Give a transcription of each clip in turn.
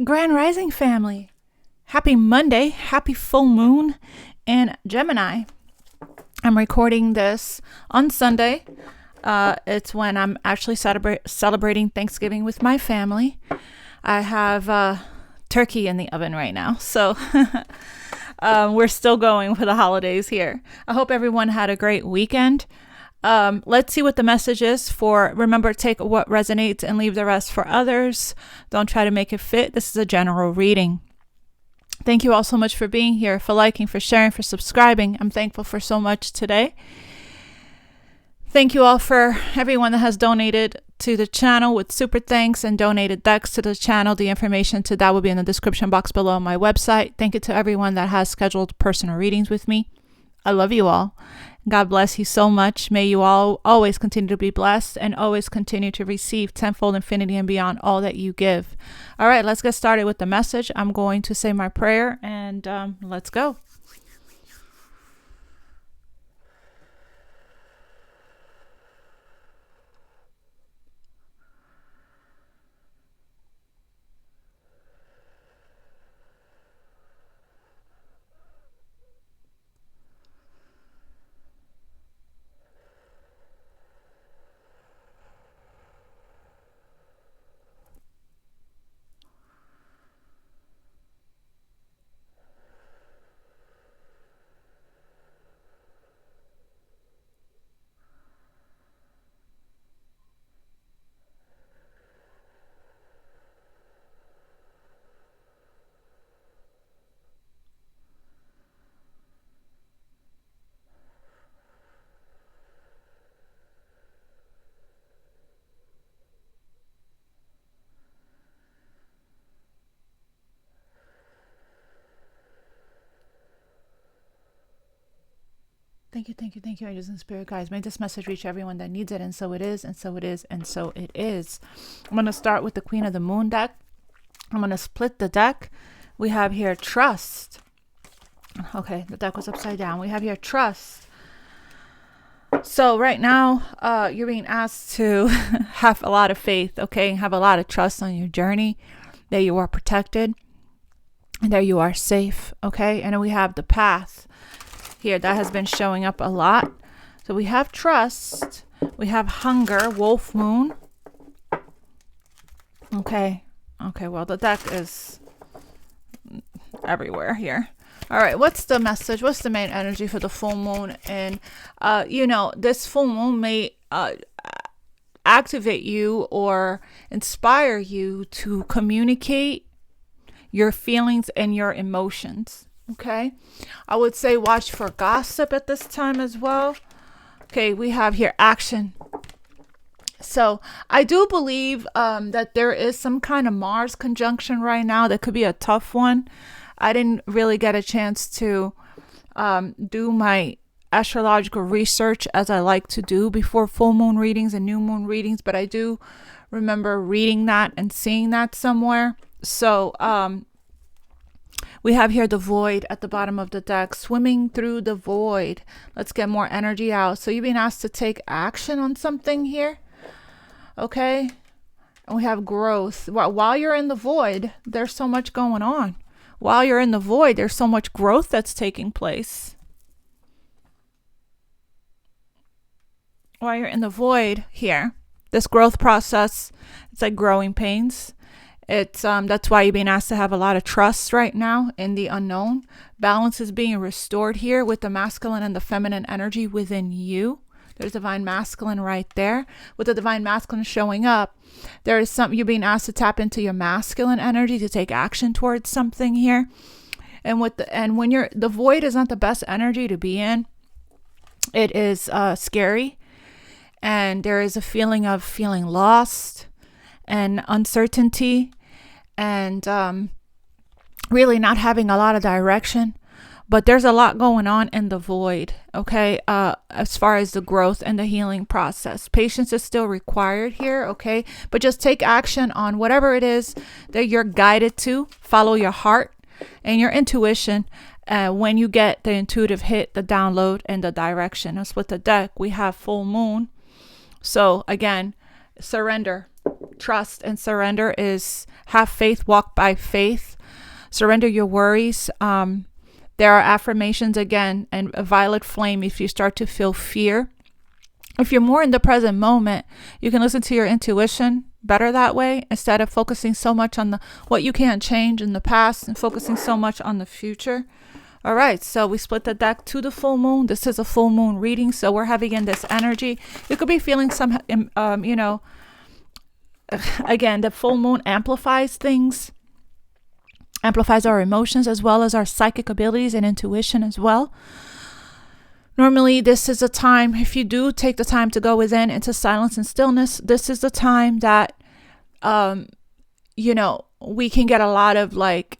Grand Rising family. Happy Monday. Happy full moon in Gemini. I'm recording this on Sunday. It's when I'm actually celebrating Thanksgiving with my family. I have turkey in the oven right now. So we're still going for the holidays here. I hope everyone had a great weekend. Let's see what the message is for. Remember, take what resonates and leave the rest for others. Don't try to make it fit. This is a general reading. Thank you all so much for being here, for liking, for sharing, for subscribing. I'm thankful for so much today. Thank you all for everyone that has donated to the channel with super thanks and donated decks to the channel. The information to that will be in the description box below on my website. Thank you to everyone that has scheduled personal readings with me. I love you all. God bless you so much. May you all always continue to be blessed and always continue to receive tenfold infinity and beyond all that you give. All right, let's get started with the message. I'm going to say my prayer and let's go. Thank you, angels and spirit guides. May this message reach everyone that needs it, and so it is, and so it is, and so it is. I'm going to start with the Queen of the Moon deck. I'm going to split the deck. We have here trust. Okay, the deck was upside down. We have here trust. So right now, you're being asked to have a lot of faith, okay? Have a lot of trust on your journey, that you are protected, and that you are safe, okay? And then we have the path here that has been showing up a lot. So we have trust, we have hunger, wolf moon. Okay, well, the deck is everywhere here. All right, what's the message? What's the main energy for the full moon? And this full moon may activate you or inspire you to communicate your feelings and your emotions. Okay, I would say watch for gossip at this time as well. Okay, we have here action. So I do believe that there is some kind of Mars conjunction right now that could be a tough one. I didn't really get a chance to do my astrological research as I like to do before full moon readings and new moon readings, but I do remember reading that and seeing that somewhere. So we have here the void at the bottom of the deck, swimming through the void. Let's get more energy out. So you're being asked to take action on something here. Okay. And we have growth. While you're in the void, there's so much going on. While you're in the void, there's so much growth that's taking place. While you're in the void here, this growth process, it's like growing pains. It's that's why you're being asked to have a lot of trust right now in the unknown. Balance is being restored here with the masculine and the feminine energy within you. There's divine masculine right there. With the divine masculine showing up, there is something you're being asked to tap into your masculine energy to take action towards something here. And when you're the void is not the best energy to be in. It is scary, and there is a feeling of feeling lost and uncertainty, and really not having a lot of direction. But there's a lot going on in the void, okay, as far as the growth and the healing process. Patience is still required here, okay, but just take action on whatever it is that you're guided to. Follow your heart and your intuition when you get the intuitive hit, the download, and the direction. As with the deck, we have full moon. So again, surrender. trust and surrender is have faith, walk by faith, surrender your worries. There are affirmations again, and a violet flame if you start to feel fear. If you're more in the present moment, you can listen to your intuition better that way, instead of focusing so much on what you can't change in the past and focusing so much on the future. All right, so we split the deck to the full moon. This is a full moon reading, so we're having in this energy. You could be feeling some, again, the full moon amplifies things, amplifies our emotions as well as our psychic abilities and intuition as well. Normally, this is a time, if you do take the time to go within into silence and stillness, this is the time that, we can get a lot of like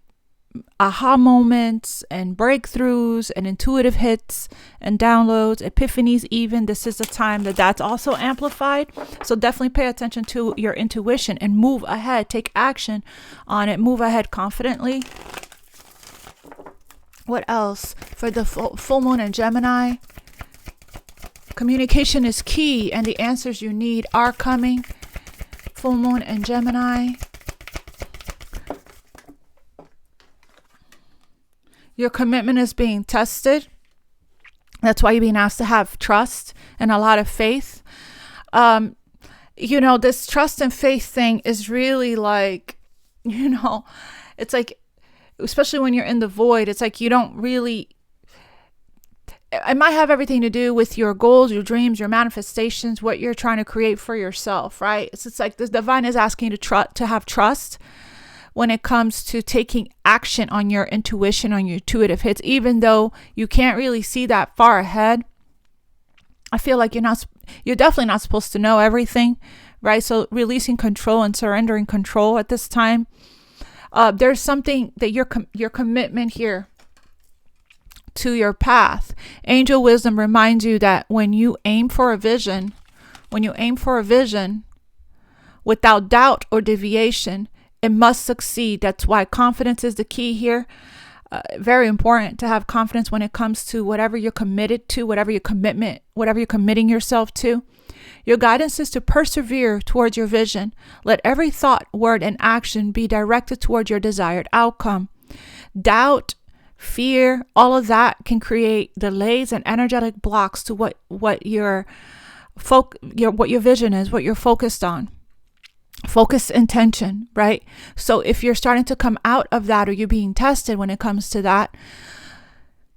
aha moments and breakthroughs and intuitive hits and downloads, epiphanies even. This is the time that's also amplified. So definitely pay attention to your intuition and move ahead, take action on it, move ahead confidently. What else? For the full moon in Gemini, communication is key and the answers you need are coming. Full moon in Gemini. Your commitment is being tested. That's why you're being asked to have trust and a lot of faith. This trust and faith thing is really like, it's like, especially when you're in the void, it's like you don't really, it might have everything to do with your goals, your dreams, your manifestations, what you're trying to create for yourself, right? It's like the divine is asking you to have trust when it comes to taking action on your intuition, on your intuitive hits, even though you can't really see that far ahead. I feel like you're definitely not supposed to know everything, right? So releasing control and surrendering control at this time. There's something that your commitment here to your path. Angel wisdom reminds you that when you aim for a vision, without doubt or deviation, it must succeed. That's why confidence is the key here. Very important to have confidence when it comes to whatever you're committed to, whatever you're committing yourself to. Your guidance is to persevere towards your vision. Let every thought, word, and action be directed towards your desired outcome. Doubt, fear, all of that can create delays and energetic blocks to what your vision is, what you're focused on. Focus intention, right? So if you're starting to come out of that, or you're being tested when it comes to that,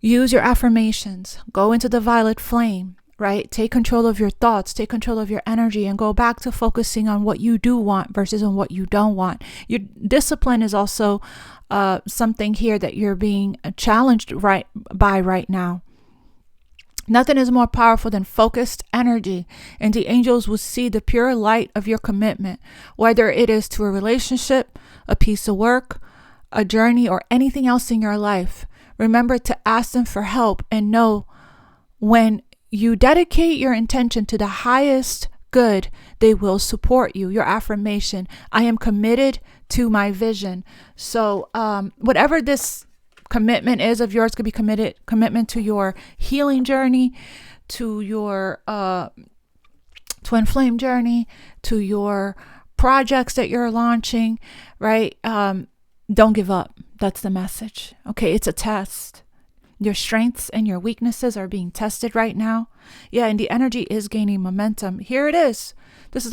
use your affirmations, go into the violet flame, right? Take control of your thoughts, take control of your energy, and go back to focusing on what you do want versus on what you don't want. Your discipline is also something here that you're being challenged right now. Nothing is more powerful than focused energy, and the angels will see the pure light of your commitment, whether it is to a relationship, a piece of work, a journey, or anything else in your life. Remember to ask them for help, and know when you dedicate your intention to the highest good, they will support you. Your affirmation: I am committed to my vision. So whatever this commitment is of yours, could be commitment to your healing journey, to your twin flame journey, to your projects that you're launching, right? Don't give up. That's the message. Okay, it's a test. Your strengths and your weaknesses are being tested right now. Yeah, and the energy is gaining momentum. Here it is. This is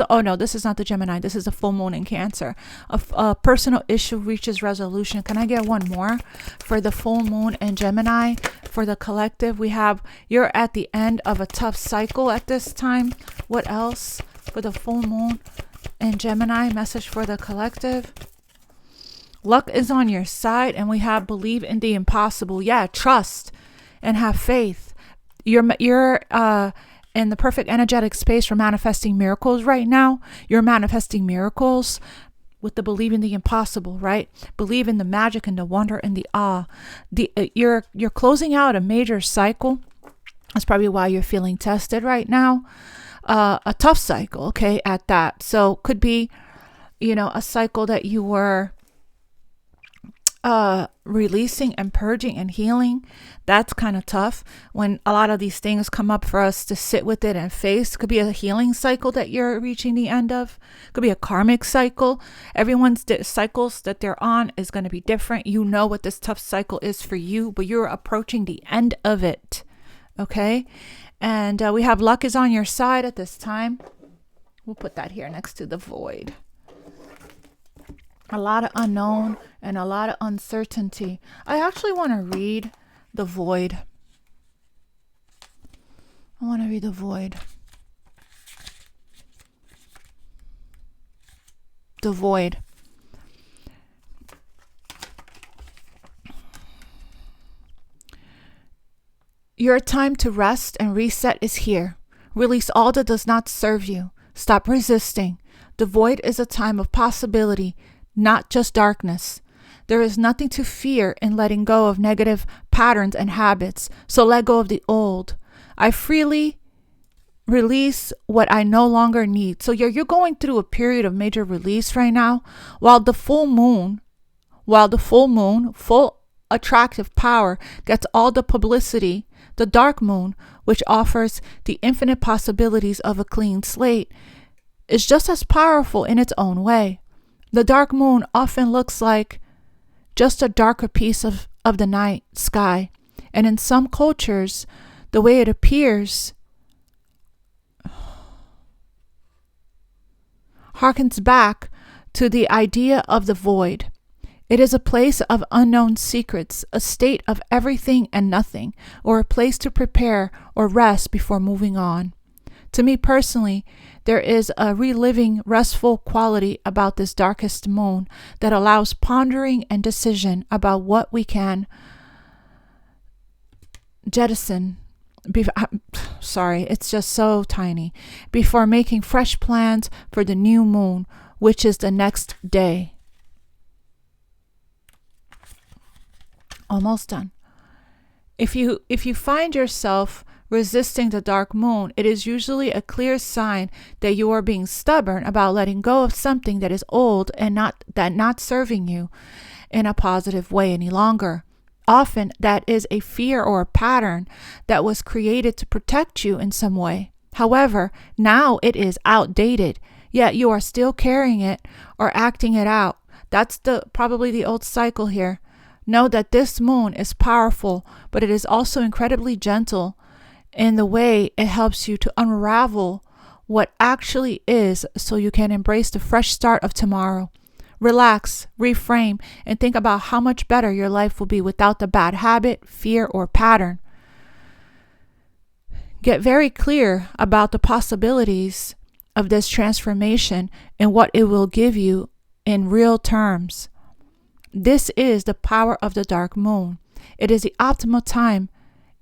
not the Gemini. This is the full moon in Cancer. A personal issue reaches resolution. Can I get one more for the full moon in Gemini? For the collective, you're at the end of a tough cycle at this time. What else for the full moon in Gemini? Message for the collective. Luck is on your side, and we have believe in the impossible. Yeah, trust and have faith. You're in the perfect energetic space for manifesting miracles right now. You're manifesting miracles with the believe in the impossible, right? Believe in the magic and the wonder and the awe. You're closing out a major cycle. That's probably why you're feeling tested right now. A tough cycle, okay, at that. So could be, a cycle that you were releasing and purging and healing, that's kind of tough when a lot of these things come up for us to sit with it and face. Could be a healing cycle that you're reaching the end of. Could be a karmic cycle. Everyone's cycles that they're on is going to be different. You know what this tough cycle is for you, but you're approaching the end of it. Okay. And we have luck is on your side at this time. We'll put that here next to the void. A lot of unknown and a lot of uncertainty. I actually want to read the void. I want to read the void. The void. Your time to rest and reset is here. Release all that does not serve you. Stop resisting. The void is a time of possibility, not just darkness. There is nothing to fear in letting go of negative patterns and habits, so let go of the old. I freely release what I no longer need. So you're going through a period of major release right now, while the full moon, full attractive power gets all the publicity. The dark moon, which offers the infinite possibilities of a clean slate, is just as powerful in its own way. The dark moon often looks like just a darker piece of the night sky. And in some cultures, the way it appears harkens back to the idea of the void. It is a place of unknown secrets, a state of everything and nothing, or a place to prepare or rest before moving on. To me personally, there is a reliving, restful quality about this darkest moon that allows pondering and decision about what we can jettison. It's just so tiny. Before making fresh plans for the new moon, which is the next day. Almost done. If you find yourself resisting the dark moon, it is usually a clear sign that you are being stubborn about letting go of something that is old and not serving you in a positive way any longer. Often that is a fear or a pattern that was created to protect you in some way. However, now it is outdated, yet you are still carrying it or acting it out. That's probably the old cycle here. Know that this moon is powerful, but it is also incredibly gentle in the way it helps you to unravel what actually is so you can embrace the fresh start of tomorrow. Relax, reframe, and think about how much better your life will be without the bad habit, fear, or pattern. Get very clear about the possibilities of this transformation and what it will give you in real terms. This is the power of the dark moon. It is the optimal time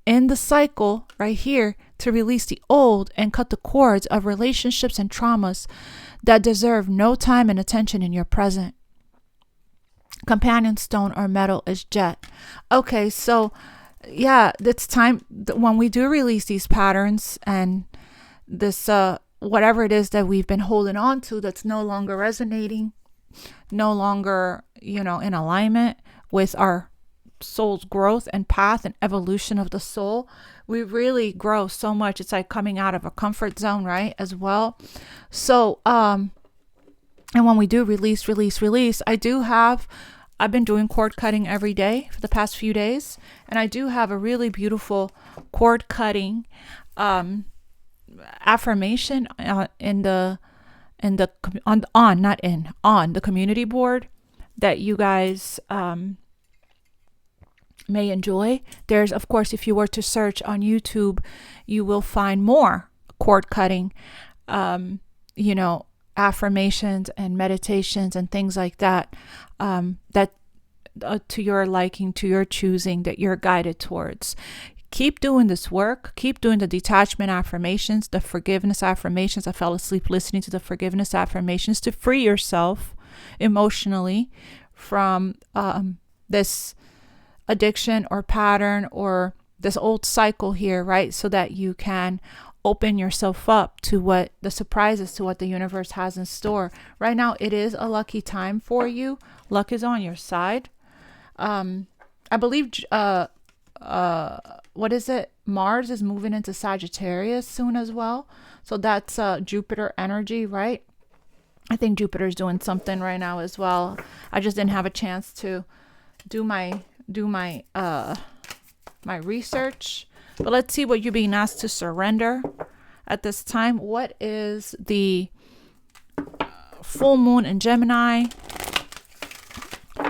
in the cycle right here to release the old and cut the cords of relationships and traumas that deserve no time and attention in your present. Companion stone or metal is jet. Okay, so yeah, it's time when we do release these patterns and this whatever it is that we've been holding on to that's no longer resonating, no longer, in alignment with our soul's growth and path and evolution of the soul. We really grow so much. It's like coming out of a comfort zone, right? As well. So, and when we do release, I've been doing cord cutting every day for the past few days. And I do have a really beautiful cord cutting, affirmation on the community board that you guys may enjoy. There's, of course, if you were to search on YouTube, you will find more cord cutting, affirmations and meditations and things like that, that to your liking, to your choosing, that you're guided towards. Keep doing this work. Keep doing the detachment affirmations, the forgiveness affirmations. I fell asleep listening to the forgiveness affirmations to free yourself emotionally from this addiction or pattern or this old cycle here, right? So that you can open yourself up to what the surprises, to what the universe has in store. Right now, it is a lucky time for you. Luck is on your side. I believe what is it? Mars is moving into Sagittarius soon as well. So that's Jupiter energy, right? I think Jupiter's doing something right now as well. I just didn't have a chance to do my my research. But let's see what you're being asked to surrender at this time. What is the full moon in Gemini?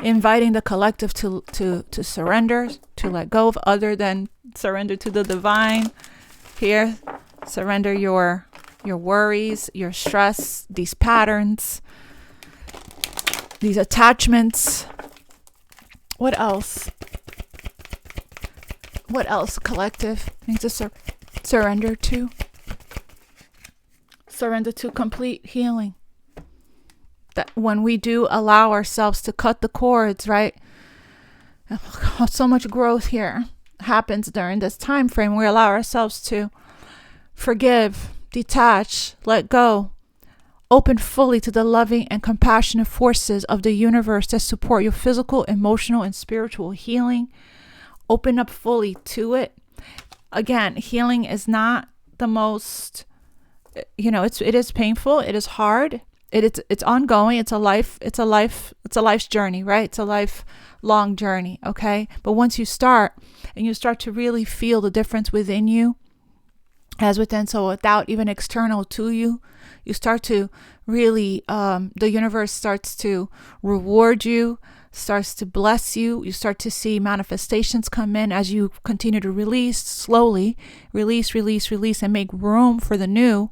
Inviting the collective to surrender, to let go of, other than surrender to the divine. Here, surrender your worries, your stress, these patterns, these attachments. What else? What else, collective, needs to surrender to? Surrender to complete healing. That when we do allow ourselves to cut the cords, right? So much growth here happens during this time frame. We allow ourselves to forgive, detach, let go, open fully to the loving and compassionate forces of the universe that support your physical, emotional, and spiritual healing. Open up fully to it. Again, healing is not the most, it is painful. It is hard. It's ongoing. It's a life's journey, right? It's a lifelong journey. Okay. But once you start and you start to really feel the difference within you, as within, so without even external to you, you start to really, the universe starts to reward you, starts to bless you. You start to see manifestations come in as you continue to release slowly, release, and make room for the new.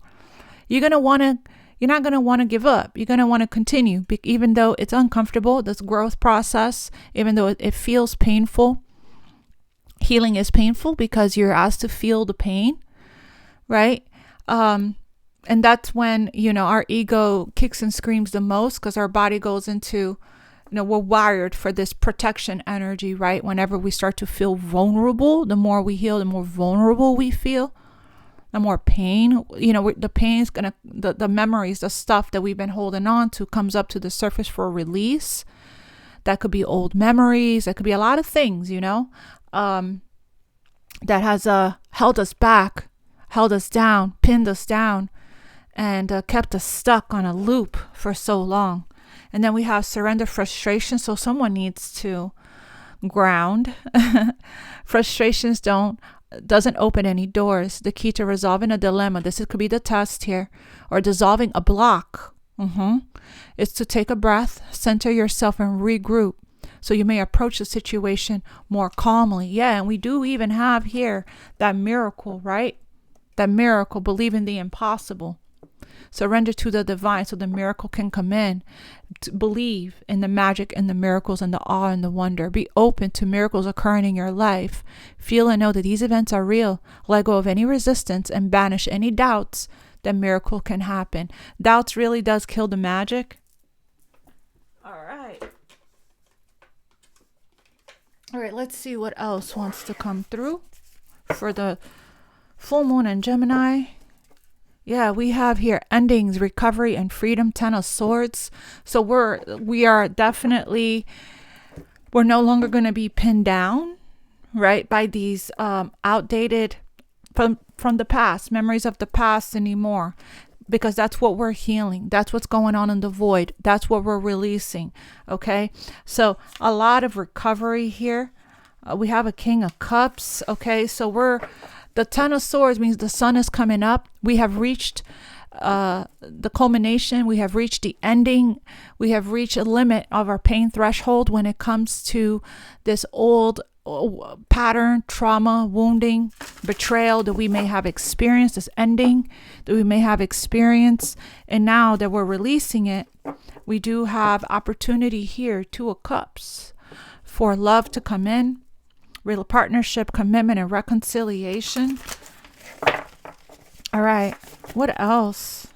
You're not going to want to give up. You're going to want to continue, even though it's uncomfortable, this growth process, even though it feels painful. Healing is painful because you're asked to feel the pain, right? And that's when, our ego kicks and screams the most, because our body goes into, we're wired for this protection energy, right? Whenever we start to feel vulnerable, the more we heal, the more vulnerable we feel. The more pain, the pain is the memories, the stuff that we've been holding on to comes up to the surface for release. That could be old memories. That could be a lot of things, that has held us back, held us down, pinned us down, and kept us stuck on a loop for so long. And then we have surrender frustration. So someone needs to ground. Frustrations doesn't open any doors. The key to resolving a dilemma, could be the test here, or dissolving a block, is to take a breath, center yourself, and regroup, so you may approach the situation more calmly. Yeah, and we do even have here that miracle, right? That miracle, believe in the impossible. Surrender to the divine so the miracle can come in. To believe in the magic and the miracles and the awe and the wonder. Be open to miracles occurring in your life. Feel and know that these events are real. Let go of any resistance and banish any doubts that miracle can happen. Doubts really does kill the magic. All right. All right, let's see what else wants to come through for the full moon in Gemini. Yeah, we have here endings, recovery, and freedom. 10 of Swords. So we are definitely, we're no longer going to be pinned down, right, by these outdated from the past, memories of the past anymore, because that's what we're healing. That's what's going on in the void. That's what we're releasing. Okay, so a lot of recovery here. We have a King of Cups. Okay, so the 10 of Swords means the sun is coming up. We have reached the culmination. We have reached the ending. We have reached a limit of our pain threshold when it comes to this old pattern, trauma, wounding, betrayal that we may have experienced, this ending that we may have experienced. And now that we're releasing it, we do have opportunity here, 2 of Cups, for love to come in. Real partnership, commitment, and reconciliation. All right. What else?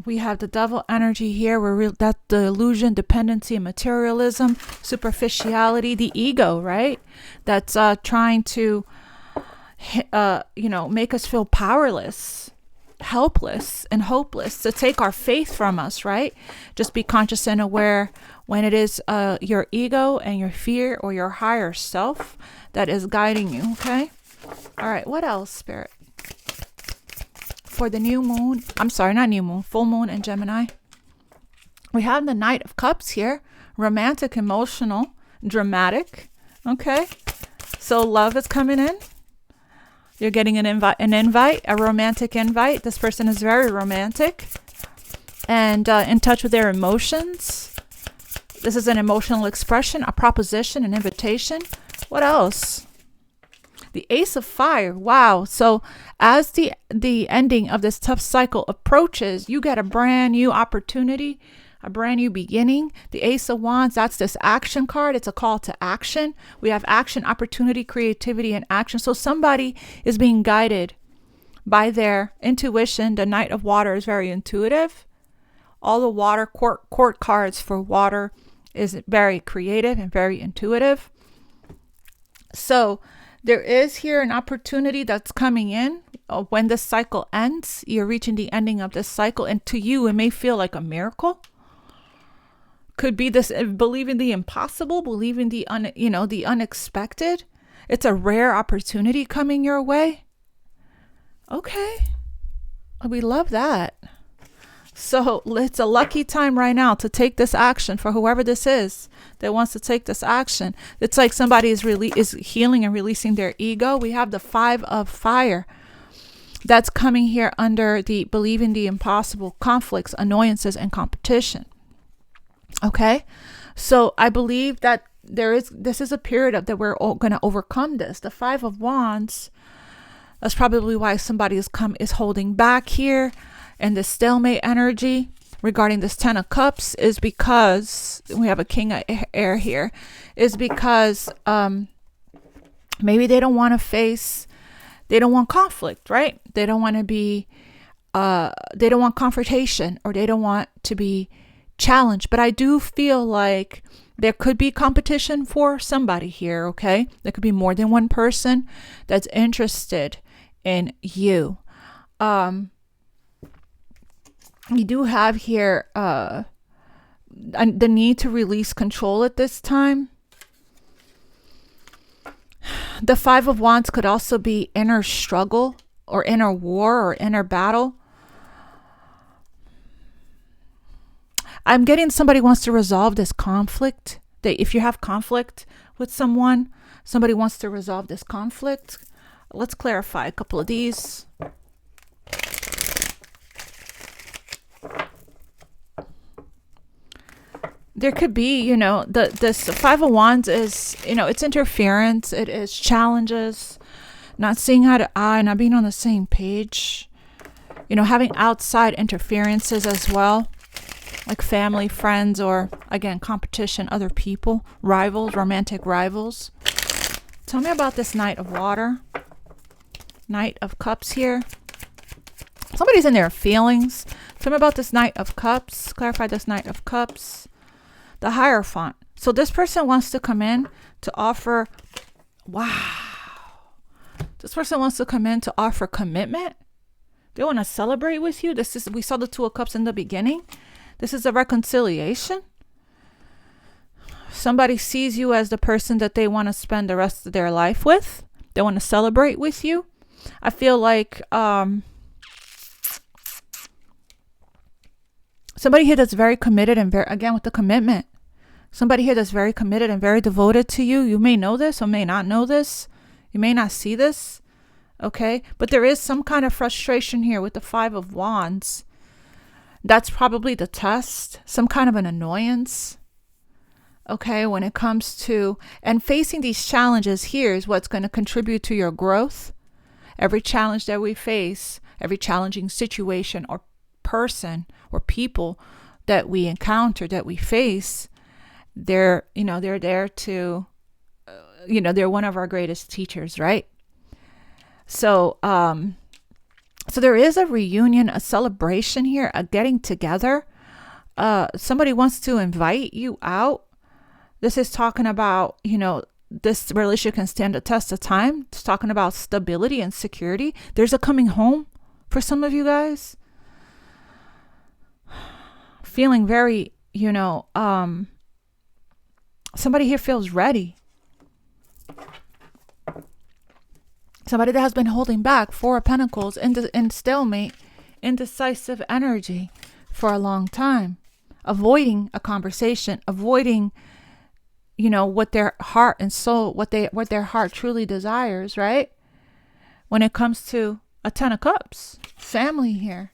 We have the Devil energy here. That's the illusion, dependency, and materialism, superficiality, the ego, right? That's trying to, make us feel powerless. helpless and hopeless, to take our faith from us, right? Just be conscious and aware when it is your ego and your fear or your higher self that is guiding you, okay? All right, what else, Spirit? For the new moon, I'm sorry, not new moon, full moon in Gemini. We have the Knight of Cups here, romantic, emotional, dramatic, okay? So love is coming in. You're getting an invite, a romantic invite. This person is very romantic and in touch with their emotions. This is an emotional expression, a proposition, an invitation. What else? The Ace of Fire. Wow. So as the ending of this tough cycle approaches, you get a brand new opportunity, a brand new beginning. The Ace of Wands, that's this action card. It's a call to action. We have action, opportunity, creativity, and action. So somebody is being guided by their intuition. The Knight of Water is very intuitive. All the water court cards for water is very creative and very intuitive. So there is here an opportunity that's coming in. When this cycle ends, you're reaching the ending of this cycle. And to you, it may feel like a miracle. Could be this believing the impossible, believing the unexpected. It's a rare opportunity coming your way. Okay. We love that. So it's a lucky time right now to take this action for whoever this is that wants to take this action. It's like somebody is healing and releasing their ego. We have the Five of Fire. That's coming here under the believing the impossible, conflicts, annoyances, and competition. Okay, so I believe that this is a period that we're all going to overcome this. The Five of Wands, that's probably why somebody is holding back here. And the stalemate energy regarding this Ten of Cups is because we have a King of Air here, is because maybe they don't want conflict, right? They don't want to be, they don't want confrontation, or they don't want to be challenged. But I do feel like there could be competition for somebody here, okay? There could be more than one person that's interested in you. You do have here the need to release control at this time. The Five of Wands could also be inner struggle or inner war or inner battle. I'm getting somebody wants to resolve this conflict. If you have conflict with someone, somebody wants to resolve this conflict. Let's clarify a couple of these. There could be, this Five of Wands is, it's interference. It is challenges, not seeing eye to eye, not being on the same page, having outside interferences as well, like family, friends, or again, competition, other people, rivals, romantic rivals. Tell me about this Knight of Water, Knight of Cups here. Somebody's in their feelings. Tell me about this Knight of Cups. Clarify this Knight of Cups. The Hierophant. So this person wants to come in to offer, this person wants to come in to offer commitment. They want to celebrate with you. We saw the Two of Cups in the beginning. This is a reconciliation. Somebody sees you as the person that they want to spend the rest of their life with. They want to celebrate with you. I feel like somebody here that's very committed and again with the commitment. Somebody here that's very committed and very devoted to you. You may know this or may not know this. You may not see this. Okay. But there is some kind of frustration here with the Five of Wands. That's probably the test. Some kind of an annoyance. Okay. When it comes to, and facing these challenges here is what's going to contribute to your growth. Every challenge that we face, every challenging situation or person or people that we encounter, that we face, they're there to, they're one of our greatest teachers, right? So, so there is a reunion, a celebration here, a getting together. Somebody wants to invite you out. This is talking about, this relationship can stand the test of time. It's talking about stability and security. There's a coming home for some of you guys. Feeling very, somebody here feels ready. Somebody that has been holding back, Four of Pentacles, in stalemate, indecisive energy for a long time. Avoiding a conversation, avoiding, what their heart and soul, what their heart truly desires, right? When it comes to a Ten of Cups, family here.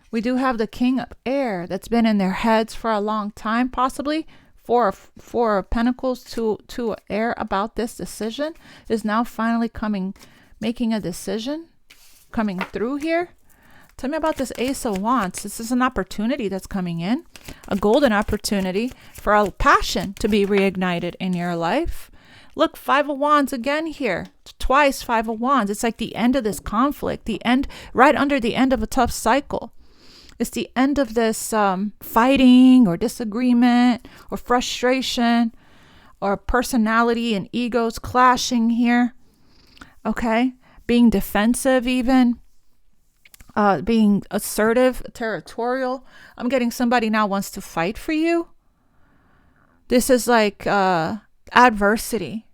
We do have the King of Air that's been in their heads for a long time, possibly. Four of Pentacles, two of Air about this decision is now finally making a decision, coming through here. Tell me about this Ace of Wands. This is an opportunity that's coming in, a golden opportunity for a passion to be reignited in your life. Look, Five of Wands again here. Twice Five of Wands. It's like the end of this conflict, the end, right under the end of a tough cycle. It's the end of this fighting or disagreement or frustration or personality and egos clashing here. Okay? Being defensive even. Being assertive, territorial. I'm getting somebody now wants to fight for you. This is like adversity,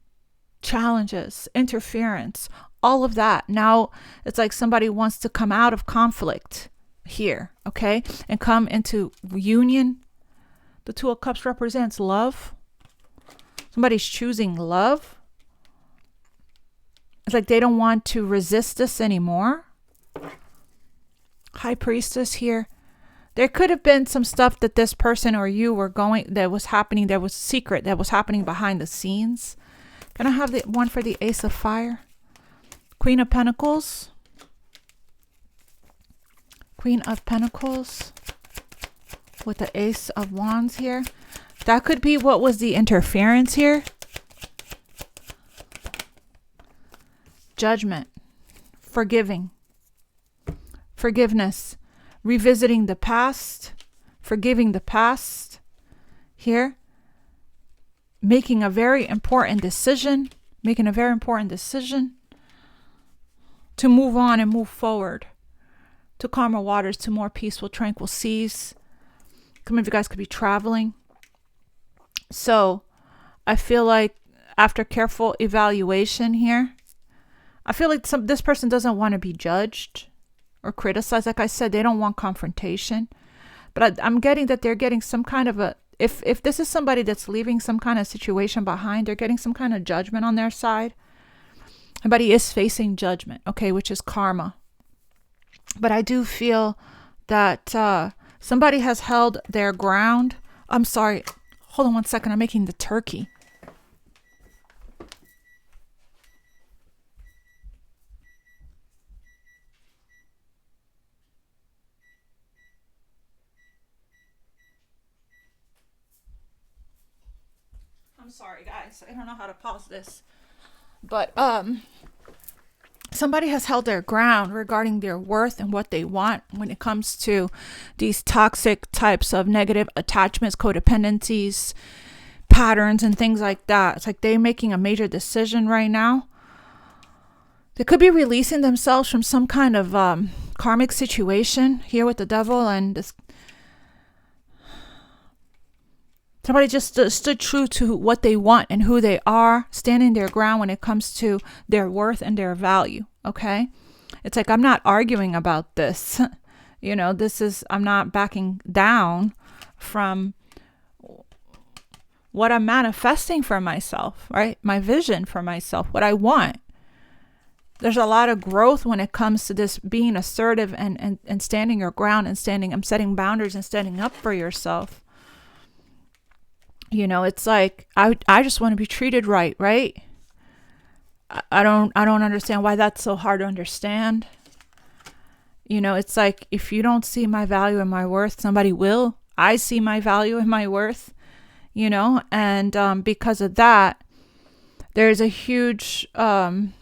challenges, interference, all of that. Now it's like somebody wants to come out of conflict here, okay, and come into union. The Two of Cups represents love. Somebody's choosing love. It's like they don't want to resist this anymore. High Priestess here. There could have been some stuff that this person or you were that was happening, that was secret, that was happening behind the scenes. Can I have the one for the Ace of Fire? Queen of Pentacles. Queen of Pentacles with the Ace of Wands here. That could be what was the interference here. Judgment. Forgiving. Forgiveness. Revisiting the past. Forgiving the past. Here. Making a very important decision. Making a very important decision. To move on and move forward. To calmer waters, to more peaceful, tranquil seas. Some of you guys could be traveling. So I feel like after careful evaluation here, I feel like this person doesn't want to be judged or criticized. Like I said, they don't want confrontation. But I'm getting that they're getting some kind of if this is somebody that's leaving some kind of situation behind, they're getting some kind of judgment on their side. Somebody is facing judgment, okay, which is karma. But I do feel that somebody has held their ground. I'm sorry. Hold on one second. I'm making the turkey. I'm sorry, guys. I don't know how to pause this. But somebody has held their ground regarding their worth and what they want when it comes to these toxic types of negative attachments, codependencies, patterns, and things like that. It's like they're making a major decision right now. They could be releasing themselves from some kind of karmic situation here with the devil, and this. Somebody just stood true to what they want and who they are, standing their ground when it comes to their worth and their value, okay? It's like, I'm not arguing about this. I'm not backing down from what I'm manifesting for myself, right? My vision for myself, what I want. There's a lot of growth when it comes to this being assertive and standing your ground and I'm setting boundaries and standing up for yourself. It's like, I just want to be treated right? I don't understand why that's so hard to understand. It's like, if you don't see my value and my worth, somebody will. I see my value and my worth, and because of that, there's a huge, there's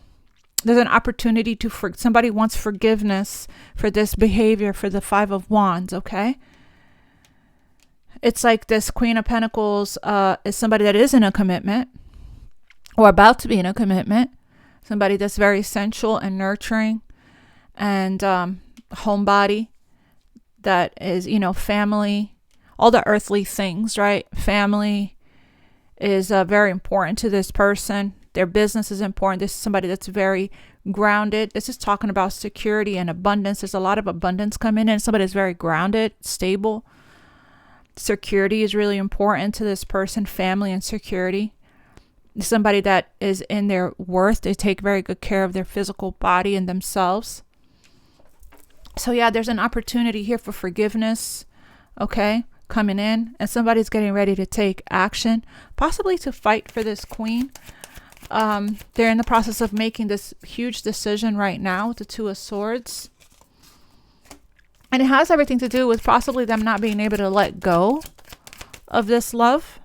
an opportunity somebody wants forgiveness for this behavior, for the Five of Wands, okay? It's like this Queen of Pentacles is somebody that is in a commitment or about to be in a commitment. Somebody that's very sensual and nurturing and homebody, that is, family, all the earthly things, right? Family is very important to this person. Their business is important. This is somebody that's very grounded. This is talking about security and abundance. There's a lot of abundance coming in. Somebody that's very grounded, stable. Security is really important to this person. Family and security. Somebody that is in their worth. They take very good care of their physical body and themselves. So yeah, there's an opportunity here for forgiveness, okay, coming in. And somebody's getting ready to take action, possibly to fight for this queen. They're in the process of making this huge decision right now with the Two of Swords. And it has everything to do with possibly them not being able to let go of this love.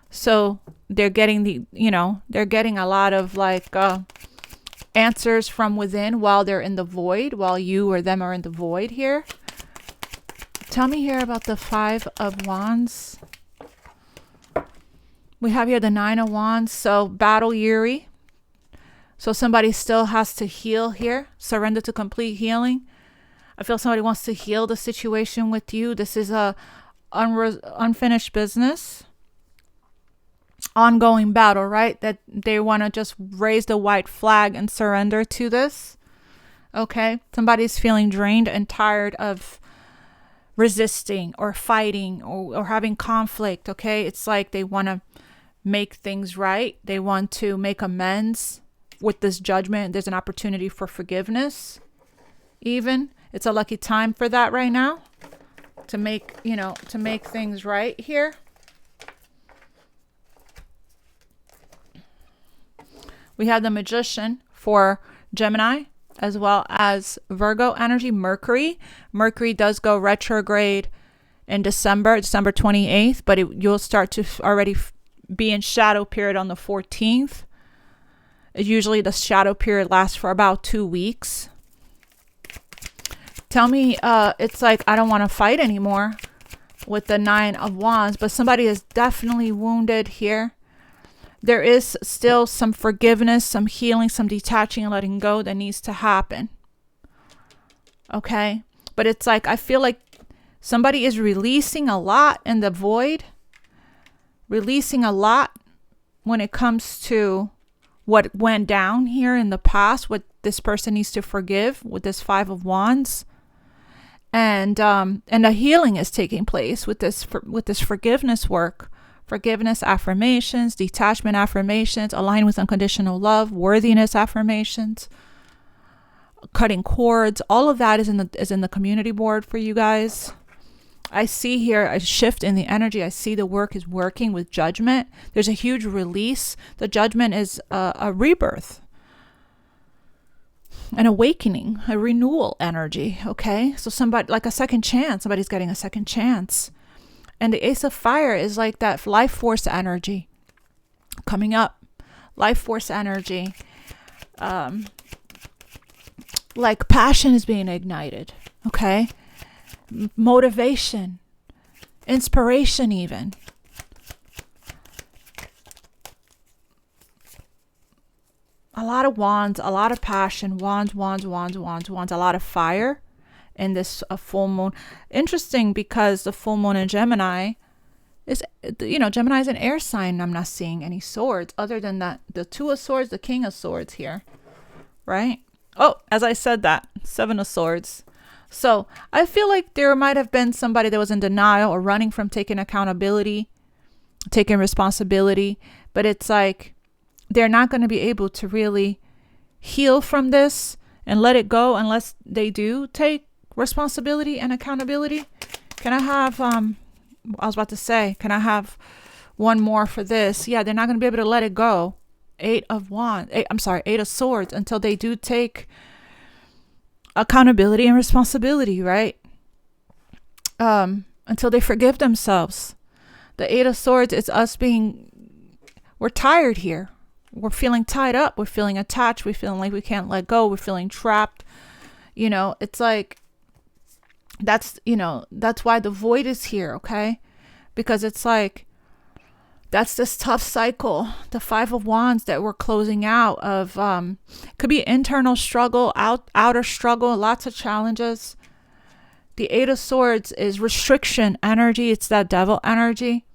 So they're getting they're getting a lot of answers from within while they're in the void, while you or them are in the void here. Tell me here about the Five of Wands. We have here the Nine of Wands. So battle weary. So somebody still has to heal here. Surrender to complete healing. I feel somebody wants to heal the situation with you. This is a unfinished business. Ongoing battle, right? That they want to just raise the white flag and surrender to this. Okay. Somebody's feeling drained and tired of resisting or fighting or having conflict. Okay. It's like they want to make things right. They want to make amends with this judgment. There's an opportunity for forgiveness. Even it's a lucky time for that right now to make things right here. We have the Magician for Gemini as well as Virgo energy. Mercury does go retrograde in December 28th, but you'll start to already be in shadow period on the 14th. Usually the shadow period lasts for about 2 weeks. Tell me, it's like, I don't want to fight anymore with the Nine of Wands, but somebody is definitely wounded here. There is still some forgiveness, some healing, some detaching and letting go that needs to happen. Okay. But it's like, I feel like somebody is releasing a lot in the void, releasing a lot when it comes to what went down here in the past, what this person needs to forgive with this Five of Wands. And a healing is taking place with this forgiveness work. Forgiveness affirmations, detachment affirmations, align with unconditional love, worthiness affirmations, cutting cords. All of that is in the community board for you guys. I see here a shift in the energy. I see the work is working with judgment. There's a huge release. The judgment is a rebirth, an awakening, a renewal energy. Okay, so somebody like a second chance. Somebody's getting a second chance. And the Ace of Fire is like that life force energy coming up. Life force energy. Like passion is being ignited. Okay. Motivation. Inspiration even. A lot of wands. A lot of passion. Wands. A lot of fire. In this full moon. Interesting because the full moon in Gemini is, Gemini is an air sign. I'm not seeing any swords other than that. The Two of Swords, the King of Swords here. Right? Oh, as I said that, Seven of Swords. So I feel like there might have been somebody that was in denial or running from taking accountability, taking responsibility. But it's like they're not going to be able to really heal from this and let it go unless they do take responsibility and accountability. Can I have can I have one more for this? Yeah, they're not going to be able to let it go. Eight of Swords until they do take accountability and responsibility, right? Until they forgive themselves. The Eight of Swords is us we're tired here. We're feeling tied up. We're feeling attached. We're feeling like we can't let go. We're feeling trapped. It's like, that's why the void is here. Okay. Because it's like That's this tough cycle, the Five of Wands that we're closing out of. Could be internal struggle, outer struggle, lots of challenges. The Eight of Swords is restriction energy. It's that devil energy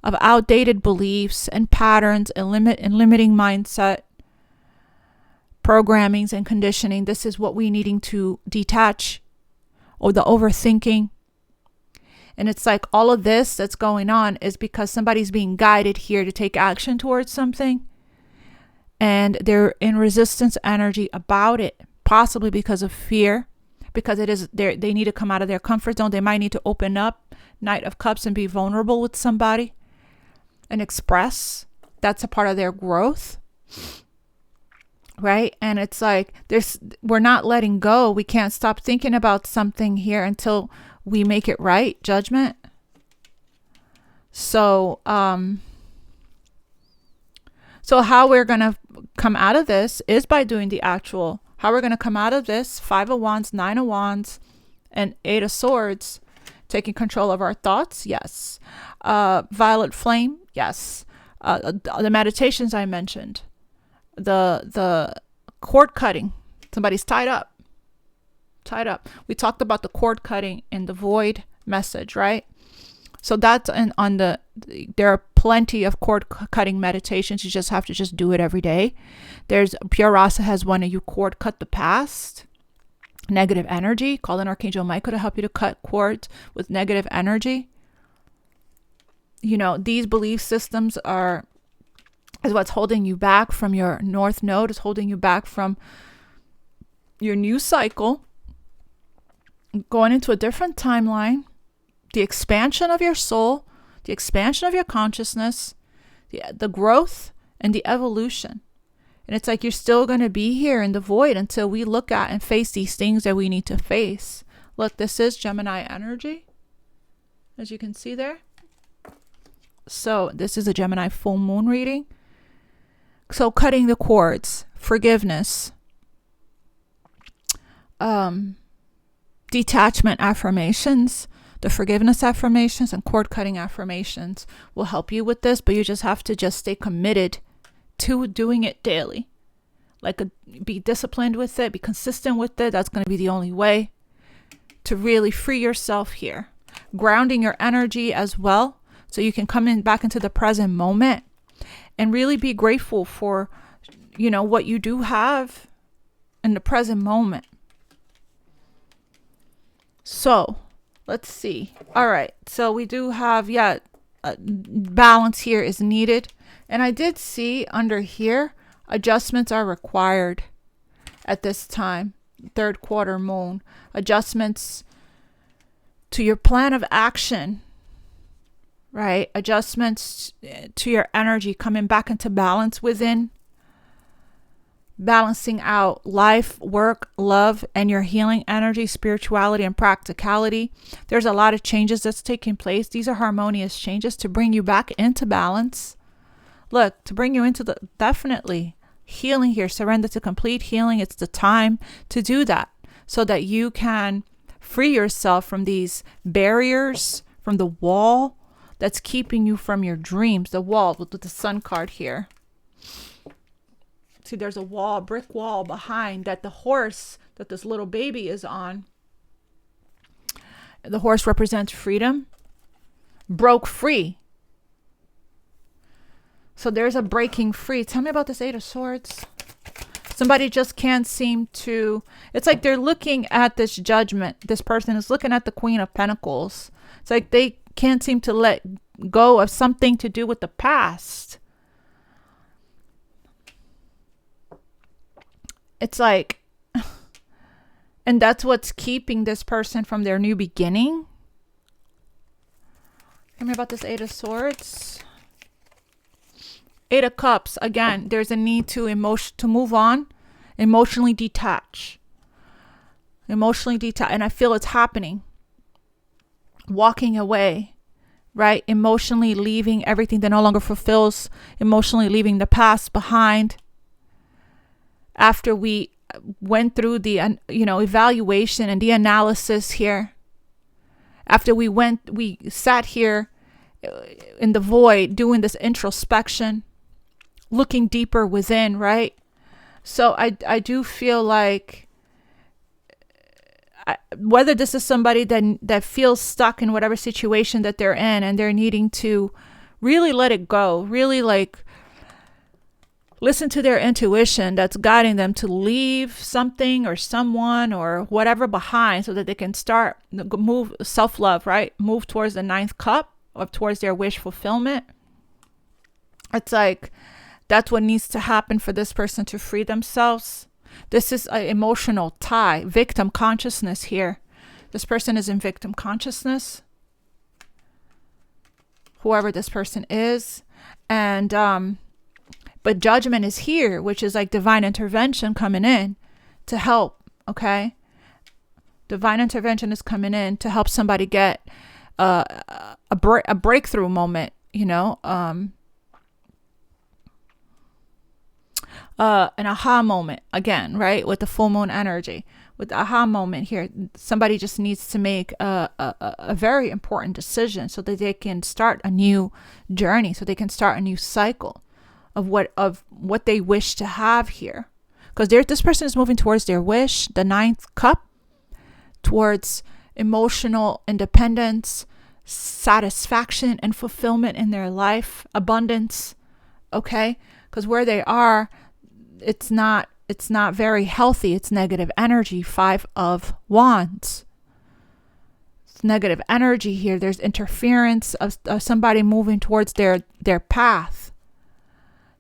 of outdated beliefs and patterns and limiting mindset, programmings and conditioning. This is what we're needing to detach, or the overthinking. And it's like all of this that's going on is because somebody's being guided here to take action towards something. And they're in resistance energy about it, possibly because of fear, because they need to come out of their comfort zone. They might need to open up, Knight of Cups, and be vulnerable with somebody and express. That's a part of their growth, right? And it's like we're not letting go. We can't stop thinking about something here until we make it right. Judgment. So how we're going to come out of this is by doing the actual. How we're going to come out of this: Five of Wands, Nine of Wands, and Eight of Swords. Taking control of our thoughts, yes. Violet Flame, yes. The meditations I mentioned. The cord cutting. Somebody's tied up. We talked about the cord cutting in the void message, right? So that's there are plenty of cord cutting meditations. You just have to do it every day. There's Pure Rasa has one, and you cord cut the past, negative energy. Call in Archangel Michael to help you to cut cords with negative energy. These belief systems is what's holding you back from your North Node, is holding you back from your new cycle, going into a different timeline, the expansion of your soul, the expansion of your consciousness, the growth and the evolution. And it's like you're still going to be here in the void until we look at and face these things that we need to face. Look, this is Gemini energy, as you can see there. So this is a Gemini full moon reading. So cutting the cords, forgiveness, detachment affirmations, the forgiveness affirmations and cord cutting affirmations will help you with this, but you just have to stay committed to doing it daily. Be disciplined with it, be consistent with it. That's going to be the only way to really free yourself here. Grounding your energy as well, so you can come back into the present moment and really be grateful for, what you do have in the present moment. So let's see. All right. So we do have, balance here is needed. And I did see under here, adjustments are required at this time, third quarter moon. Adjustments to your plan of action, right? Adjustments to your energy, coming back into balance within, balancing out life, work, love, and your healing energy, spirituality, and practicality. There's a lot of changes that's taking place. These are harmonious changes to bring you back into balance. Look, to bring you into the definitely healing here, surrender to complete healing. It's the time to do that so that you can free yourself from these barriers, from the wall that's keeping you from your dreams. The wall with the sun card here. See, there's a wall, brick wall behind that the horse that this little baby is on. The horse represents freedom. Broke free. So there's a breaking free. Tell me about this Eight of Swords. Somebody just can't seem to, it's like they're looking at this judgment. This person is looking at the Queen of Pentacles. It's like they can't seem to let go of something to do with the past. It's like, and that's what's keeping this person from their new beginning. Tell me about this Eight of Swords. Eight of Cups. Again, there's a need to move on, emotionally detach. Emotionally detach. And I feel it's happening. Walking away, right? Emotionally leaving everything that no longer fulfills. Emotionally leaving the past behind. After we went through the evaluation and the analysis here, after we sat here in the void, doing this introspection, looking deeper within, right? So I do feel like whether this is somebody that feels stuck in whatever situation that they're in, and they're needing to really let it go, really like listen to their intuition that's guiding them to leave something or someone or whatever behind, so that they can start move self-love, right? Move towards the ninth cup, or towards their wish fulfillment. It's like that's what needs to happen for this person to free themselves. This is an emotional tie, victim consciousness here. This person is in victim consciousness, whoever this person is. And but judgment is here, which is like divine intervention coming in to help. Okay, divine intervention is coming in to help somebody get a breakthrough moment, you know, an aha moment again, right? With the full moon energy, with the aha moment here, somebody just needs to make a very important decision so that they can start a new journey, so they can start a new cycle of what they wish to have here. Because this person is moving towards their wish, the ninth cup, towards emotional independence, satisfaction and fulfillment in their life, abundance. Okay, because where they are, it's not very healthy. It's negative energy. 5 of Wands. It's negative energy here. There's interference of somebody moving towards their path.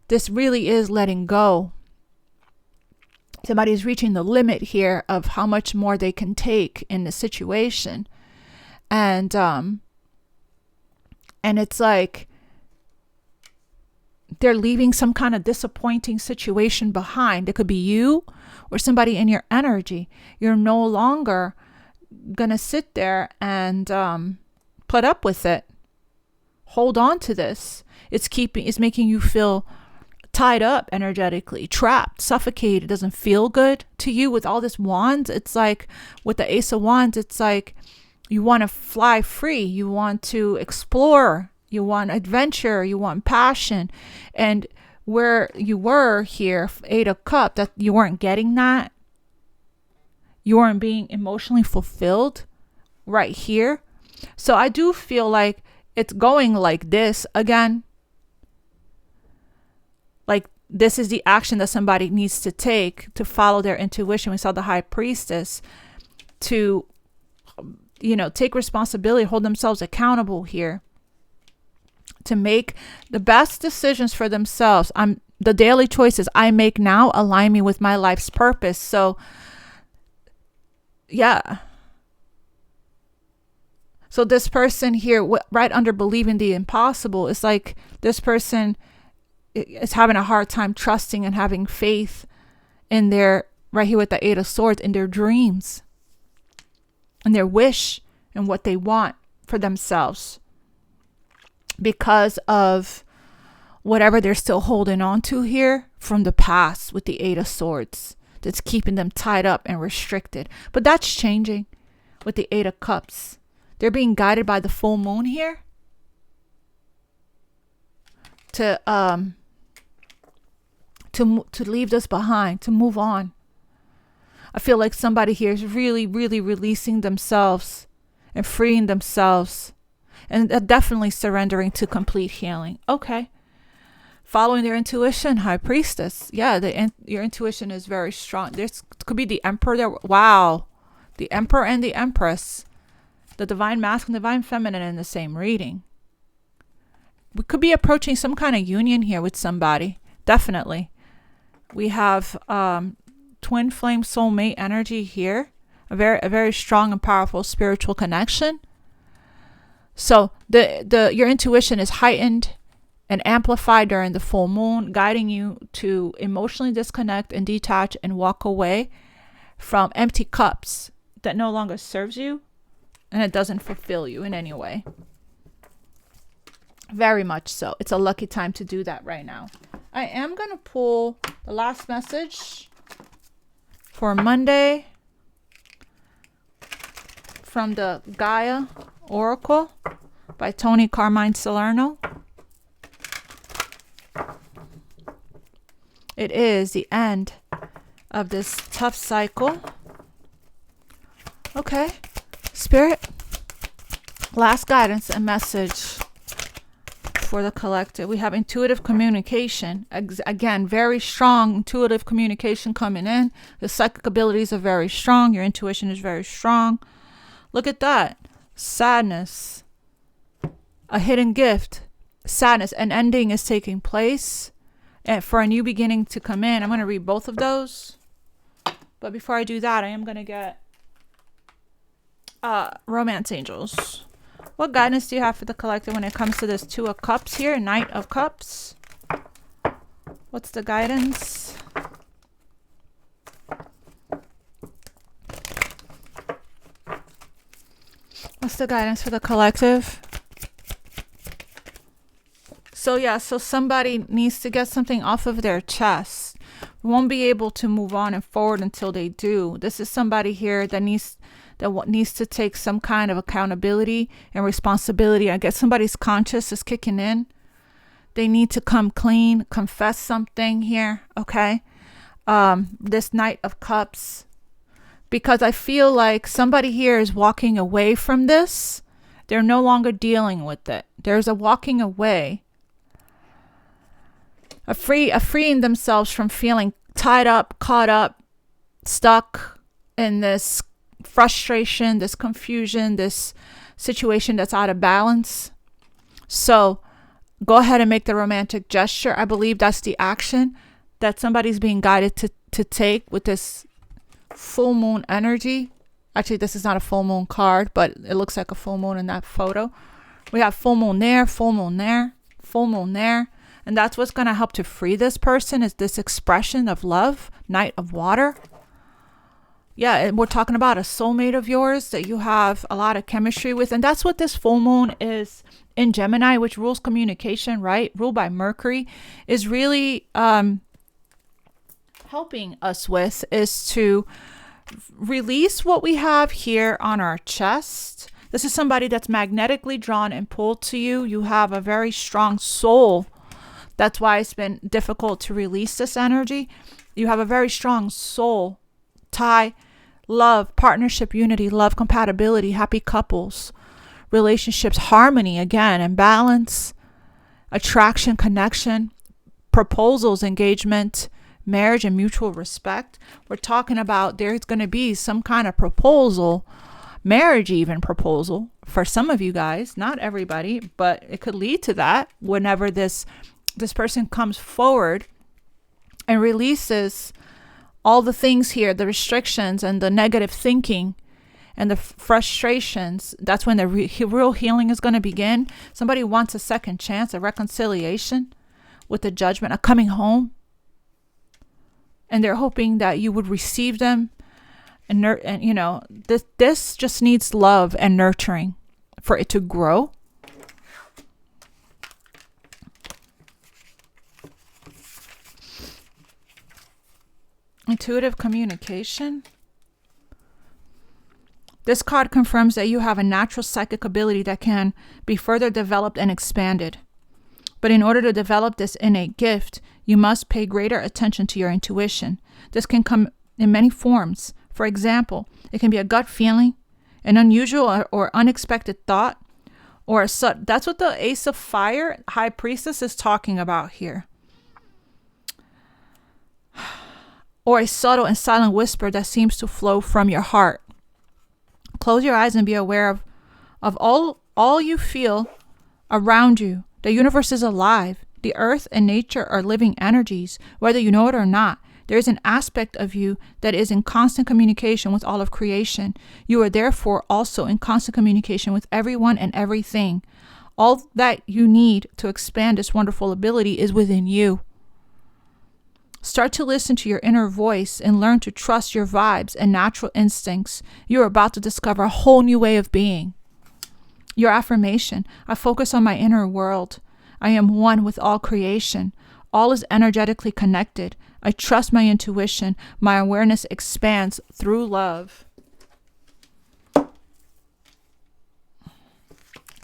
This really is letting go. Somebody's reaching the limit here of how much more they can take in the situation. And it's like they're leaving some kind of disappointing situation behind. It could be you or somebody in your energy. You're no longer gonna sit there and put up with it. Hold on to this. It's making you feel tied up energetically, trapped, suffocated. It doesn't feel good to you with all this wands. It's like with the Ace of Wands, it's like you want to fly free. You want to explore. You want adventure. You want passion. And where you were here, 8 of Cups, that you weren't getting that. You weren't being emotionally fulfilled right here. So I do feel like it's going like this again. Like this is the action that somebody needs to take to follow their intuition. We saw the High Priestess to, take responsibility, hold themselves accountable here, to make the best decisions for themselves. The daily choices I make now align me with my life's purpose. So, yeah. So this person here, right under believing the impossible, is like this person is having a hard time trusting and having faith in their, right here with the 8 of Swords, in their dreams and their wish and what they want for themselves, because of whatever they're still holding on to here from the past with the 8 of Swords that's keeping them tied up and restricted. But that's changing with the 8 of Cups. They're being guided by the full moon here to leave this behind, to move on. I feel like somebody here is really, really releasing themselves and freeing themselves, and definitely surrendering to complete healing. Okay. Following their intuition, High Priestess. Yeah, your intuition is very strong. This could be the Emperor there. Wow. The Emperor and the Empress. The Divine Masculine, Divine Feminine in the same reading. We could be approaching some kind of union here with somebody. Definitely. We have twin flame soulmate energy here. A very strong and powerful spiritual connection. So your intuition is heightened and amplified during the full moon, guiding you to emotionally disconnect and detach and walk away from empty cups that no longer serves you and it doesn't fulfill you in any way. Very much so. It's a lucky time to do that right now. I am going to pull the last message for Monday from the Gaia Oracle by Tony Carmine Salerno. It is the end of this tough cycle. Okay, Spirit, last guidance and message for the collective. We have intuitive communication. Again, very strong intuitive communication coming in. The psychic abilities are very strong. Your intuition is very strong. Look at that. Sadness. A hidden gift. Sadness. An ending is taking place. And for a new beginning to come in. I'm going to read both of those. But before I do that, I am going to get Romance Angels. What guidance do you have for the collective when it comes to this Two of Cups here? Knight of Cups. What's the guidance? What's the guidance for the collective? So yeah, so somebody needs to get something off of their chest. Won't be able to move on and forward until they do. This is somebody here that needs to take some kind of accountability and responsibility. I guess somebody's conscience is kicking in. They need to come clean, confess something here, okay? This Knight of Cups. Because I feel like somebody here is walking away from this. They're no longer dealing with it. There's a walking away. A freeing themselves from feeling tied up, caught up, stuck in this frustration, this confusion, this situation that's out of balance. So go ahead and make the romantic gesture. I believe that's the action that somebody's being guided to take with this full moon energy. Actually, this is not a full moon card, but it looks like a full moon in that photo. We have full moon there, full moon there, full moon there. And that's what's going to help to free this person, is this expression of love, Knight of Water. Yeah, and we're talking about a soulmate of yours that you have a lot of chemistry with. And that's what this full moon is in Gemini, which rules communication, right? Ruled by Mercury, is really helping us with, is to release what we have here on our chest. This is somebody that's magnetically drawn and pulled to you. You have a very strong soul. That's why it's been difficult to release this energy. You have a very strong soul tie, love, partnership, unity, love, compatibility, happy couples, relationships, harmony, again, and balance, attraction, connection, proposals, engagement, marriage, and mutual respect. We're talking about there's going to be some kind of proposal, marriage even proposal for some of you guys, not everybody, but it could lead to that whenever this person comes forward and releases all the things here, the restrictions and the negative thinking and the frustrations. That's when the real healing is going to begin. Somebody wants a second chance, a reconciliation with the judgment, a coming home. And they're hoping that you would receive them. And you know, this just needs love and nurturing for it to grow. Intuitive communication. This card confirms that you have a natural psychic ability that can be further developed and expanded. But in order to develop this innate gift, you must pay greater attention to your intuition. This can come in many forms. For example, it can be a gut feeling, an unusual or unexpected thought, or that's what the Ace of Fire, High Priestess, is talking about here. Or a subtle and silent whisper that seems to flow from your heart. Close your eyes and be aware of all you feel around you. The universe is alive. The earth and nature are living energies, whether you know it or not. There is an aspect of you that is in constant communication with all of creation. You are therefore also in constant communication with everyone and everything. All that you need to expand this wonderful ability is within you. Start to listen to your inner voice and learn to trust your vibes and natural instincts. You're about to discover a whole new way of being. Your affirmation: I focus on my inner world. I am one with all creation. All is energetically connected. I trust my intuition. My awareness expands through love.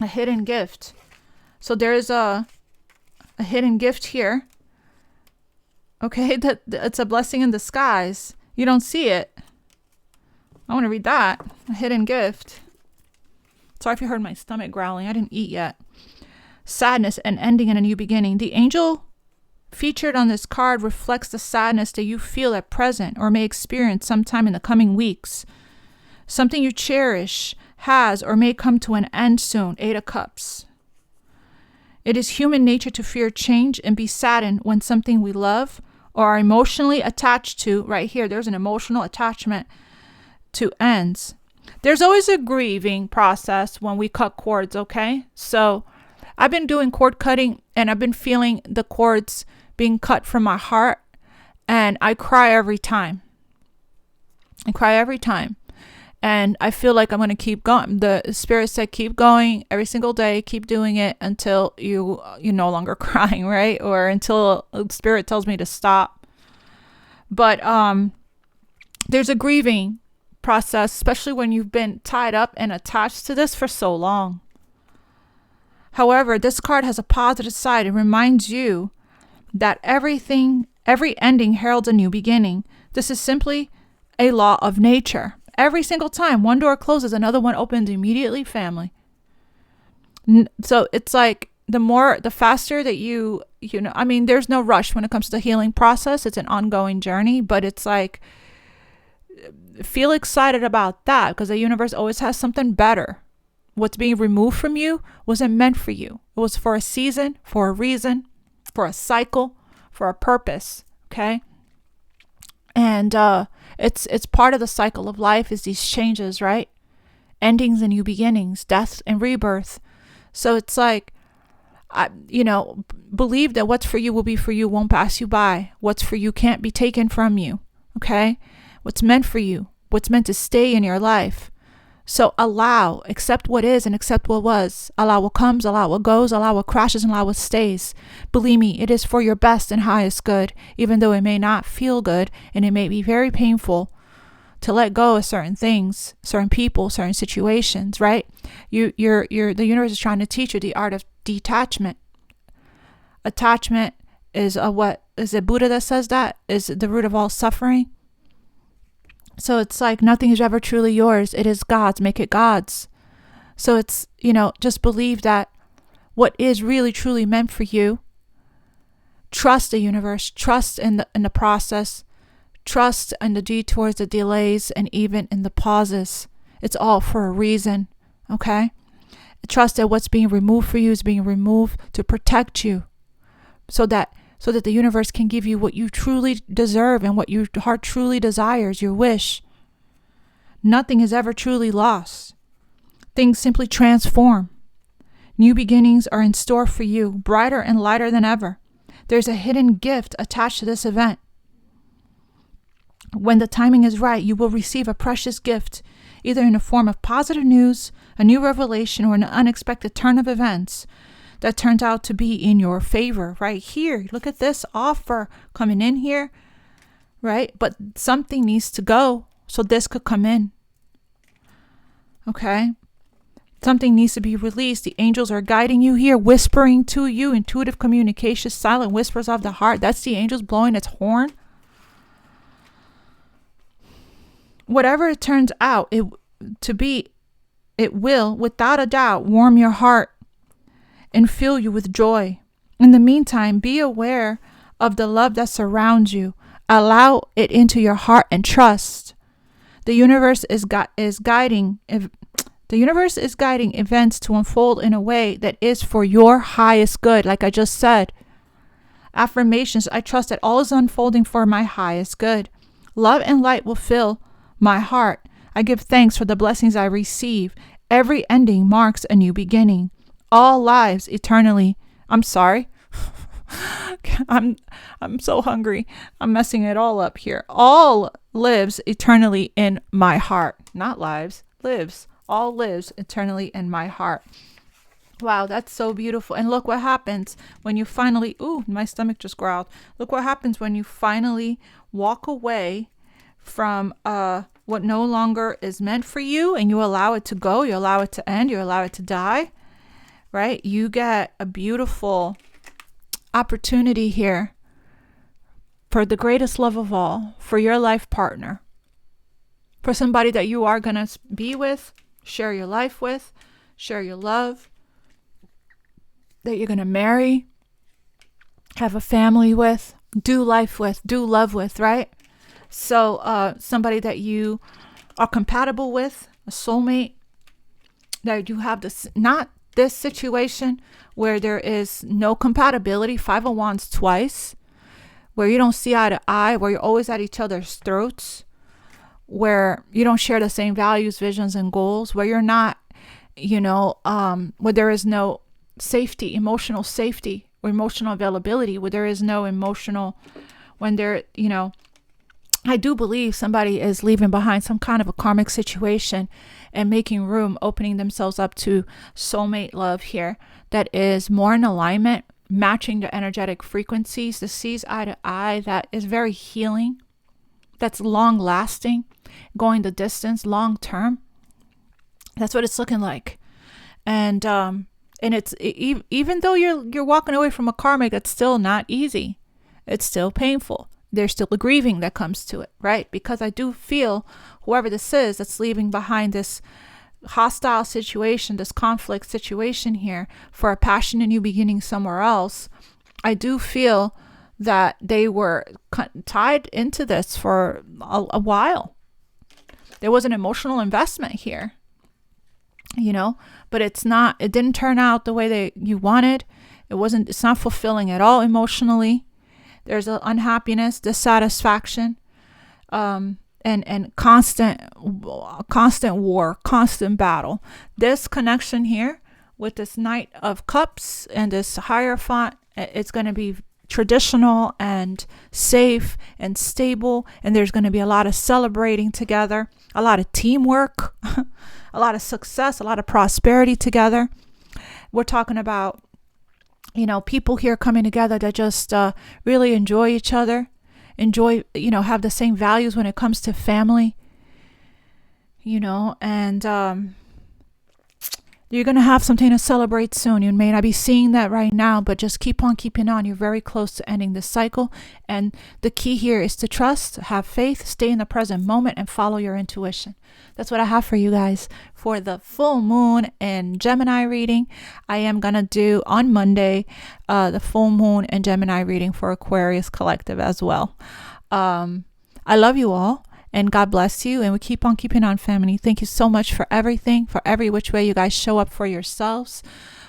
A hidden gift. So there's a hidden gift here. Okay, that it's a blessing in disguise. You don't see it. I want to read that. A hidden gift. Sorry if you heard my stomach growling. I didn't eat yet. Sadness and ending and a new beginning. The angel featured on this card reflects the sadness that you feel at present or may experience sometime in the coming weeks. Something you cherish has or may come to an end soon. 8 of Cups. It is human nature to fear change and be saddened when something we love or are emotionally attached to, right here, there's an emotional attachment to ends. There's always a grieving process when we cut cords, okay? So I've been doing cord cutting and I've been feeling the cords being cut from my heart, and I cry every time. And I feel like I'm going to keep going. The spirit said, keep going every single day, keep doing it until you're no longer crying, right? Or until spirit tells me to stop. But there's a grieving process, especially when you've been tied up and attached to this for so long. However, this card has a positive side. It reminds you that every ending heralds a new beginning. This is simply a law of nature. Every single time one door closes, another one opens immediately, family. So it's like the faster that there's no rush when it comes to the healing process. It's an ongoing journey, but it's like, feel excited about that because the universe always has something better. What's being removed from you wasn't meant for you. It was for a season, for a reason, for a cycle, for a purpose. Okay. And it's part of the cycle of life is these changes, right? Endings and new beginnings, death and rebirth. So it's like, believe that what's for you will be for you, won't pass you by. What's for you can't be taken from you. Okay? What's meant for you, what's meant to stay in your life. So accept what is and accept what was. Allow what comes, allow what goes, allow what crashes, and allow what stays. Believe me, it is for your best and highest good, even though it may not feel good and it may be very painful to let go of certain things, certain people, certain situations, right? The universe is trying to teach you the art of detachment. Attachment is what is it Buddha that says that is the root of all suffering? So it's like nothing is ever truly yours. It is God's. Make it God's. So it's, just believe that what is really truly meant for you. Trust the universe. Trust in the process. Trust in the detours, the delays, and even in the pauses. It's all for a reason. Okay? Trust that what's being removed for you is being removed to protect you. So that the universe can give you what you truly deserve and what your heart truly desires, your wish. Nothing is ever truly lost. Things simply transform. New beginnings are in store for you, brighter and lighter than ever. There's a hidden gift attached to this event. When the timing is right, you will receive a precious gift, either in the form of positive news, a new revelation, or an unexpected turn of events that turns out to be in your favor. Right here, look at this offer coming in here, right? But something needs to go so this could come in. Okay? Something needs to be released. The angels are guiding you here, whispering to you, intuitive communication, silent whispers of the heart. That's the angels blowing its horn. Whatever it turns out to be, it will, without a doubt, warm your heart and fill you with joy. In the meantime, be aware of the love that surrounds you. Allow it into your heart and trust. The universe is guiding events to unfold in a way that is for your highest good. Like I just said, affirmations. I trust that all is unfolding for my highest good. Love and light will fill my heart. I give thanks for the blessings I receive. Every ending marks a new beginning. All lives eternally. I'm sorry. I'm so hungry. I'm messing it all up here. All lives eternally in my heart. Not lives, lives. All lives eternally in my heart. Wow, that's so beautiful. And look what happens when you finally, my stomach just growled. Look what happens when you finally walk away from what no longer is meant for you, and you allow it to go, you allow it to end, you allow it to die. right? You get a beautiful opportunity here for the greatest love of all, for your life partner, for somebody that you are going to be with, share your life with, share your love, that you're going to marry, have a family with, do life with, do love with, right? So somebody that you are compatible with, a soulmate, that you have this, not this situation where there is no compatibility, 5 of Wands twice, where you don't see eye to eye, where you're always at each other's throats, where you don't share the same values, visions, and goals, where you're not, where there is no safety, emotional safety, or emotional availability, where there is no emotional, when there, I do believe somebody is leaving behind some kind of a karmic situation and making room, opening themselves up to soulmate love here that is more in alignment, matching the energetic frequencies, that sees eye to eye, that is very healing, that's long lasting, going the distance, long term. That's what it's looking like. And it's even though you're walking away from a karmic, it's still not easy. It's still painful. There's still a grieving that comes to it, right? Because I do feel whoever this is that's leaving behind this hostile situation, this conflict situation here for a passion and new beginning somewhere else, I do feel that they were tied into this for a while. There was an emotional investment here, but it didn't turn out the way that you wanted. It's not fulfilling at all emotionally. There's an unhappiness, dissatisfaction, and constant war, constant battle. This connection here with this Knight of Cups and this Hierophant, it's going to be traditional and safe and stable, and there's going to be a lot of celebrating together, a lot of teamwork, a lot of success, a lot of prosperity together. We're talking about people here coming together that just really enjoy each other, have the same values when it comes to family, and you're going to have something to celebrate soon. You may not be seeing that right now, but just keep on keeping on. You're very close to ending this cycle. And the key here is to trust, have faith, stay in the present moment, and follow your intuition. That's what I have for you guys for the full moon and Gemini reading. I am going to do on Monday the full moon and Gemini reading for Aquarius Collective as well. I love you all. And God bless you. And we keep on keeping on, family. Thank you so much for everything, for every which way you guys show up for yourselves,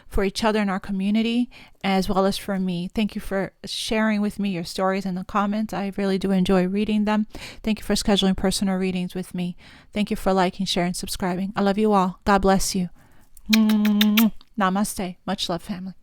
for each other in our community, as well as for me. Thank you for sharing with me your stories in the comments. I really do enjoy reading them. Thank you for scheduling personal readings with me. Thank you for liking, sharing, subscribing. I love you all. God bless you. Namaste. Much love, family.